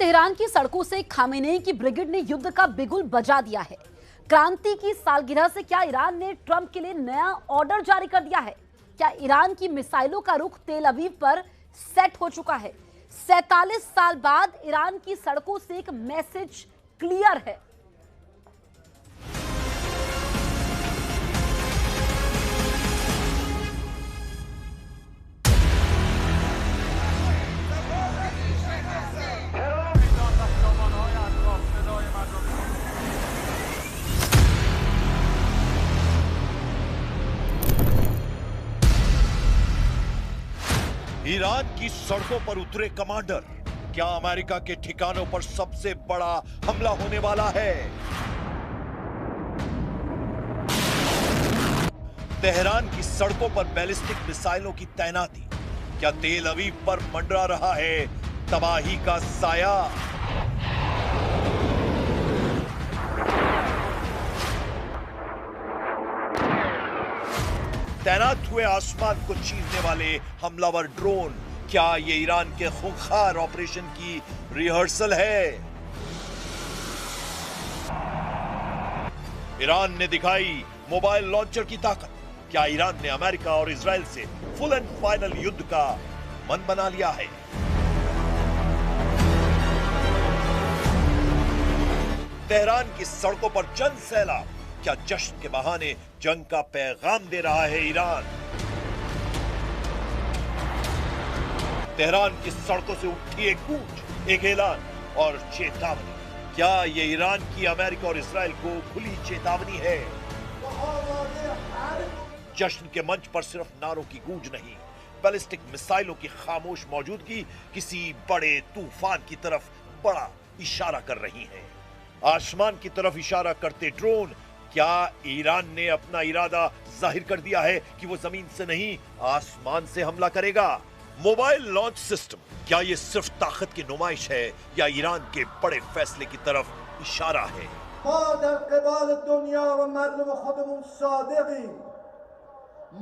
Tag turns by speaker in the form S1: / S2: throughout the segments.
S1: Tehran की सड़कों से खामेनेई की ब्रिगेड ने युद्ध का बिगुल बजा दिया है। क्रांति की सालगिरह से क्या ईरान ने ट्रंप के लिए नया ऑर्डर जारी कर दिया है? क्या ईरान की मिसाइलों का रुख तेल अवीव पर सेट हो चुका है? 47 साल बाद ईरान की सड़कों से एक मैसेज क्लियर है।
S2: ईरान की सड़कों पर उतरे कमांडर, क्या अमेरिका के ठिकानों पर सबसे बड़ा हमला होने वाला है? तेहरान की सड़कों पर बैलिस्टिक मिसाइलों की तैनाती, क्या तेल अवीव पर मंडरा रहा है तबाही का साया? तैनात हुए आसमान को चीरने वाले हमलावर ड्रोन, क्या ये ईरान के खूंखार ऑपरेशन की रिहर्सल है? ईरान ने दिखाई मोबाइल लॉन्चर की ताकत, क्या ईरान ने अमेरिका और इजराइल से फुल एंड फाइनल युद्ध का मन बना लिया है? तेहरान की सड़कों पर जन सैलाब, क्या जश्न के बहाने जंग का पैगाम दे रहा है ईरान? तेहरान की सड़कों से उठी एक गूंज, एक ऐलान और चेतावनी, क्या ये ईरान की अमेरिका और इजराइल को खुली चेतावनी है? जश्न के मंच पर सिर्फ नारों की गूंज नहीं, बैलिस्टिक मिसाइलों की खामोश मौजूदगी किसी बड़े तूफान की तरफ बड़ा इशारा कर रही है। आसमान की तरफ इशारा करते ड्रोन, क्या ईरान ने अपना इरादा जाहिर कर दिया है कि वो जमीन से नहीं आसमान से हमला करेगा? मोबाइल लॉन्च सिस्टम, क्या ये सिर्फ ताकत की नुमाइश है या ईरान के बड़े फैसले की तरफ इशारा है?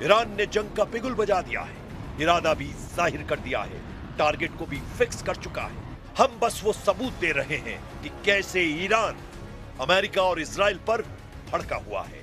S2: ईरान ने जंग का बिगुल बजा दिया है, इरादा भी जाहिर कर दिया है, टारगेट को भी फिक्स कर चुका है। हम बस वो सबूत दे रहे हैं कि कैसे ईरान अमेरिका और इजराइल पर भड़का हुआ है।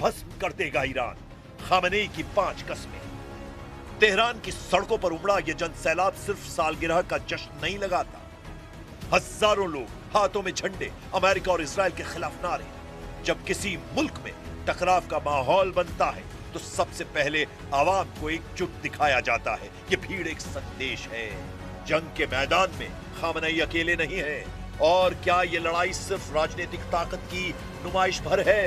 S2: भस्म कर देगा ईरान खामेनेई की 5 कस्में। तेहरान की सड़कों पर उमड़ा ये जन सैलाब सिर्फ सालगिरह का जश्न नहीं लगाता। हजारों लोग हाथों में झंडे, अमेरिका और इजराइल के खिलाफ नारे। जब किसी मुल्क में टकराव का माहौल बनता है तो सबसे पहले आवाम को एकजुट दिखाया जाता है। ये भीड़ एक संदेश है, जंग के मैदान में खामेनेई अकेले नहीं है। और क्या ये लड़ाई सिर्फ राजनीतिक ताकत की नुमाइश भर है?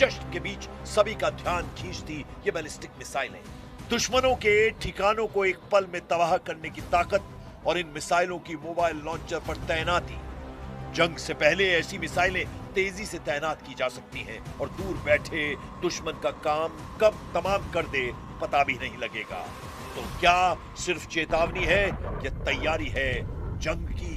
S2: जश्न के बीच सभी का ध्यान खींचती ये बैलिस्टिक मिसाइलें, दुश्मनों के ठिकानों को एक पल में तबाह करने की ताकत और इन मिसाइलों की मोबाइल लॉन्चर पर तैनाती। जंग से पहले ऐसी मिसाइलें तेजी से तैनात की जा सकती हैं और दूर बैठे दुश्मन का काम कब तमाम कर दे पता भी नहीं लगेगा। तो क्या सिर्फ चेतावनी है या तैयारी है जंग की?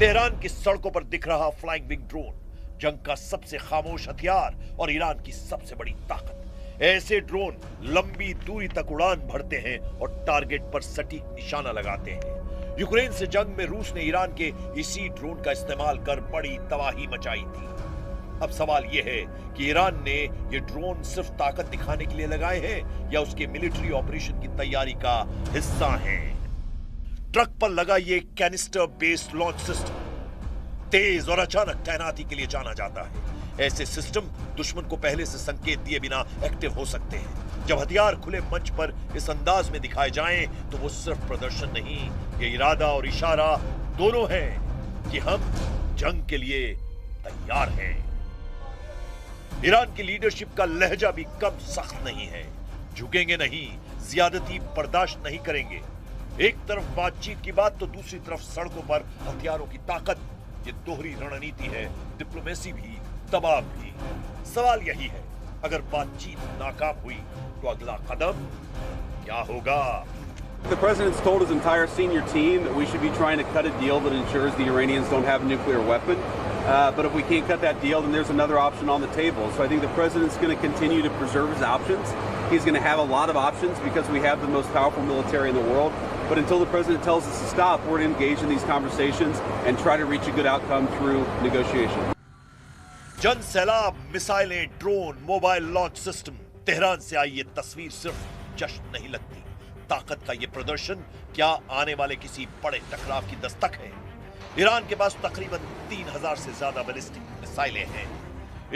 S2: तेहरान की सड़कों पर दिख रहा फ्लाइंग विंग ड्रोन जंग का सबसे खामोश हथियार और ईरान की सबसे बड़ी ताकत। ऐसे ड्रोन लंबी दूरी तक उड़ान भरते हैं और टारगेट पर सटीक निशाना लगाते हैं। यूक्रेन से जंग में रूस ने ईरान के इसी ड्रोन का इस्तेमाल कर बड़ी तबाही मचाई थी। अब सवाल यह है कि ईरान ने ये ड्रोन सिर्फ ताकत दिखाने के लिए लगाए हैं या उसके मिलिट्री ऑपरेशन की तैयारी का हिस्सा हैं। ट्रक पर लगा ये कैनिस्टर बेस्ड लॉन्च सिस्टम तेज और अचानक तैनाती के लिए जाना जाता है। ऐसे सिस्टम दुश्मन को पहले से संकेत दिए बिना एक्टिव हो सकते हैं। जब हथियार खुले मंच पर इस अंदाज में दिखाए जाएं तो वो सिर्फ प्रदर्शन नहीं, ये इरादा और इशारा दोनों है कि हम जंग के लिए तैयार हैं। ईरान की लीडरशिप का लहजा भी कम सख्त नहीं है। झुकेंगे नहीं, ज्यादती बर्दाश्त नहीं करेंगे। एक तरफ बातचीत की बात तो दूसरी तरफ सड़कों पर हथियारों की ताकत। ये दोहरी रणनीति है, डिप्लोमेसी भी, दबाव भी। सवाल यही है, अगर बातचीत नाकाम हुई तो अगला कदम क्या होगा?
S3: The president's told his entire senior team that we should be trying to cut a deal that ensures the Iranians don't have a nuclear weapon. But if we can't cut that deal, then there's another option on the table. So I think the president's going to continue to preserve his options. He's going to have a lot of options because we have the most powerful military in the world. But until the president tells us to stop, we're going to engage in these conversations and try to reach a good outcome through negotiation.
S2: जन सैलाब, मिसाइलें, drone, mobile launch system. Tehran से आई ये तस्वीर सिर्फ जश्न नहीं लगती। ताकत का ये प्रदर्शन क्या आने वाले किसी बड़े टकराव की दस्तक है? ईरान के पास तकरीबन 3000 से ज्यादा बैलिस्टिक मिसाइलें हैं।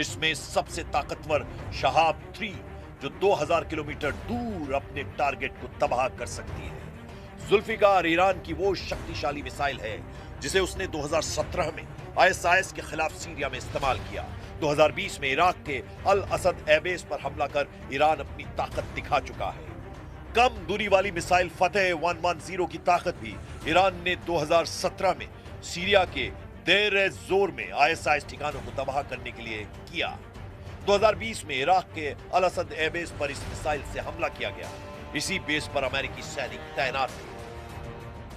S2: इसमें सबसे ताकतवर शहाब 3 जो 2000 किलोमीटर दूर अपने टारगेट को तबाह कर सकती है। जुल्फिकार ईरान की वो शक्तिशाली मिसाइल है जिसे उसने 2017 में आईएसआईएस के खिलाफ सीरिया में इस्तेमाल किया। 2020 में इराक के अल असद एयरबेस पर हमला कर ईरान अपनी ताकत दिखा चुका है। कम दूरी वाली मिसाइल फतेह 110 की ताकत भी ईरान ने 2017 में सीरिया के देर जोर में आईएसआईएस ठिकानों को तबाह करने के लिए किया। 2020 में इराक के अल असद एयरबेस पर इस मिसाइल से हमला किया गया। इसी बेस पर अमेरिकी सैनिक तैनात थे।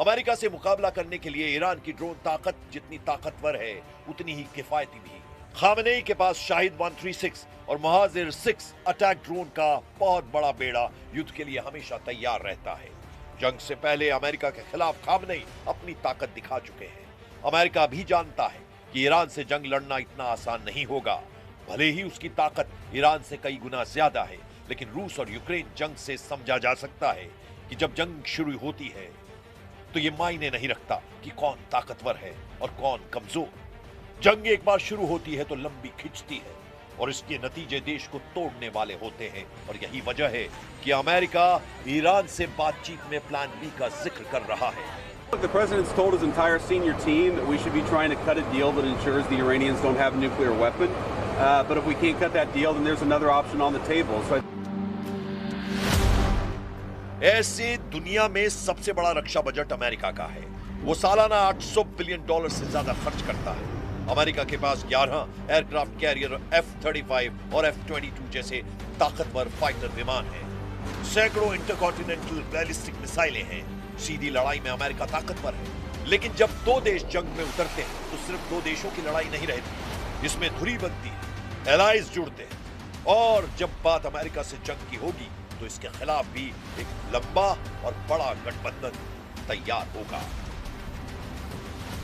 S2: अमेरिका से मुकाबला करने के लिए ईरान की ड्रोन ताकत जितनी ताकतवर है उतनी ही किफायती भी। खामनेई के पास शाहिद 136 और महाजिर 6 अटैक ड्रोन का बहुत बड़ा बेड़ा युद्ध के लिए हमेशा तैयार रहता है। जंग से पहले अमेरिका के खिलाफ खामनेई अपनी ताकत दिखा चुके हैं। अमेरिका भी जानता है कि ईरान से जंग लड़ना इतना आसान नहीं होगा। भले ही उसकी ताकत ईरान से कई गुना ज्यादा है, लेकिन रूस और यूक्रेन जंग से समझा जा सकता है कि जब जंग शुरू होती है तो ये मायने नहीं रखता कि कौन ताकतवर है और कौन कमजोर। जंग एक बार शुरू होती है तो लंबी खिंचती है और इसके नतीजे देश को तोड़ने वाले होते हैं। और यही वजह है कि अमेरिका ईरान से बातचीत में प्लान बी का जिक्र कर रहा है।
S3: The president's told his entire senior team that we should be trying to cut a deal that ensures the Iranians don't have a nuclear weapon. But if we can't cut that deal, then there's another option on the table. So
S2: ऐसे दुनिया में सबसे बड़ा रक्षा budget America का है। वो सालाना $800 billion से ज्यादा खर्च करता है। अमेरिका के पास 11 एयरक्राफ्ट कैरियर F-35 और F-22 जैसे ताकतवर फाइटर विमान हैं। सैकड़ों इंटरकॉन्टिनेंटल बैलिस्टिक मिसाइलें हैं। सीधी लड़ाई में अमेरिका ताकतवर है, लेकिन जब दो देश जंग में उतरते हैं तो सिर्फ दो देशों की लड़ाई नहीं रहती, इसमें धुरी बनती है, एलाइज जुड़ते हैं। और जब बात अमेरिका से जंग की होगी तो इसके खिलाफ भी एक लंबा और बड़ा गठबंधन तैयार होगा।